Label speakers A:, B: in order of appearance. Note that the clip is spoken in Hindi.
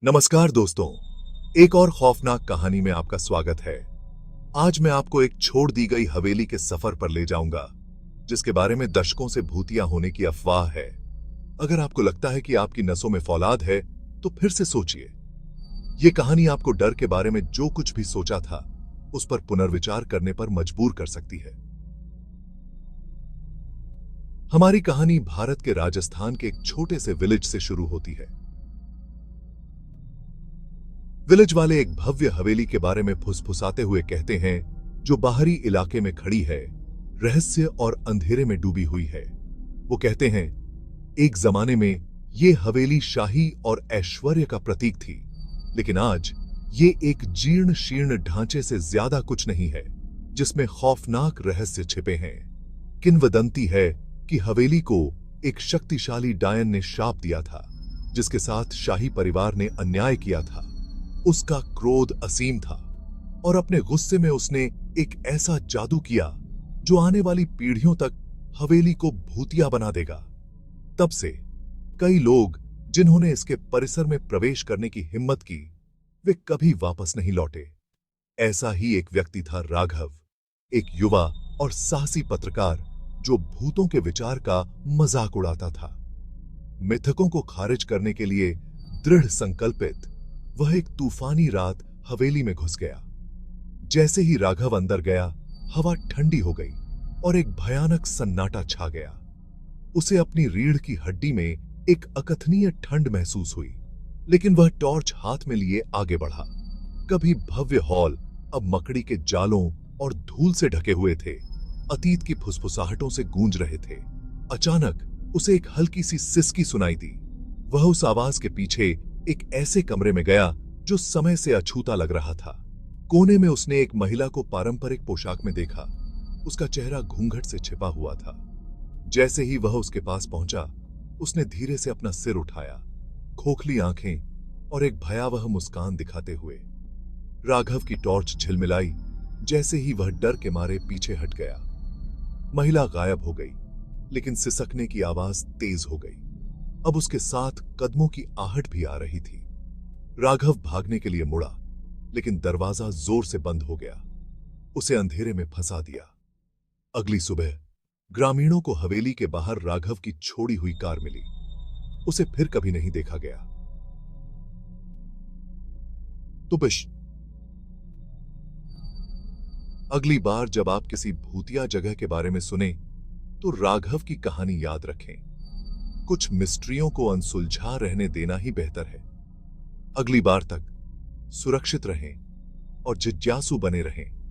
A: नमस्कार दोस्तों, एक और खौफनाक कहानी में आपका स्वागत है। आज मैं आपको एक छोड़ दी गई हवेली के सफर पर ले जाऊंगा, जिसके बारे में दशकों से भूतिया होने की अफवाह है। अगर आपको लगता है कि आपकी नसों में फौलाद है, तो फिर से सोचिए। ये कहानी आपको डर के बारे में जो कुछ भी सोचा था, उस पर पुनर्विचार करने पर मजबूर कर सकती है। हमारी कहानी भारत के राजस्थान के एक छोटे से विलेज से शुरू होती है। विलेज वाले एक भव्य हवेली के बारे में फुसफुसाते हुए कहते हैं, जो बाहरी इलाके में खड़ी है, रहस्य और अंधेरे में डूबी हुई है। वो कहते हैं, एक जमाने में ये हवेली शाही और ऐश्वर्य का प्रतीक थी, लेकिन आज ये एक जीर्ण शीर्ण ढांचे से ज्यादा कुछ नहीं है, जिसमें खौफनाक रहस्य छिपे हैं। किंवदंती है कि हवेली को एक शक्तिशाली डायन ने शाप दिया था, जिसके साथ शाही परिवार ने अन्याय किया था। उसका क्रोध असीम था और अपने गुस्से में उसने एक ऐसा जादू किया जो आने वाली पीढ़ियों तक हवेली को भूतिया बना देगा। तब से कई लोग जिन्होंने इसके परिसर में प्रवेश करने की हिम्मत की, वे कभी वापस नहीं लौटे। ऐसा ही एक व्यक्ति था राघव, एक युवा और साहसी पत्रकार जो भूतों के विचार का मजाक उड़ाता था। मिथकों को खारिज करने के लिए दृढ़ संकल्पित, वह एक तूफानी रात हवेली में घुस गया। जैसे ही राघव अंदर गया, हवा ठंडी हो गई और एक भयानक सन्नाटा छा गया। उसे अपनी रीढ़ की हड्डी में एक अकथनीय ठंड महसूस हुई, लेकिन वह टॉर्च हाथ में लिए आगे बढ़ा। कभी भव्य हॉल अब मकड़ी के जालों और धूल से ढके हुए थे, अतीत की फुसफुसाहटों से गूंज रहे थे। अचानक उसे एक हल्की सी सिसकी सुनाई दी। वह उस आवाज के पीछे एक ऐसे कमरे में गया जो समय से अछूता लग रहा था। कोने में उसने एक महिला को पारंपरिक पोशाक में देखा। उसका चेहरा घूंघट से छिपा हुआ था। जैसे ही वह उसके पास पहुंचा, उसने धीरे से अपना सिर उठाया, खोखली आंखें और एक भयावह मुस्कान दिखाते हुए। राघव की टॉर्च झिलमिलाई। जैसे ही वह डर के मारे पीछे हट गया, महिला गायब हो गई, लेकिन सिसकने की आवाज तेज हो गई। अब उसके साथ कदमों की आहट भी आ रही थी। राघव भागने के लिए मुड़ा, लेकिन दरवाजा जोर से बंद हो गया। उसे अंधेरे में फंसा दिया। अगली सुबह ग्रामीणों को हवेली के बाहर राघव की छोड़ी हुई कार मिली। उसे फिर कभी नहीं देखा गया। तो बस अगली बार जब आप किसी भूतिया जगह के बारे में सुने, तो राघव की कहानी याद रखें। कुछ मिस्ट्रियों को अनसुलझा रहने देना ही बेहतर है। अगली बार तक सुरक्षित रहें और जिज्ञासु बने रहें।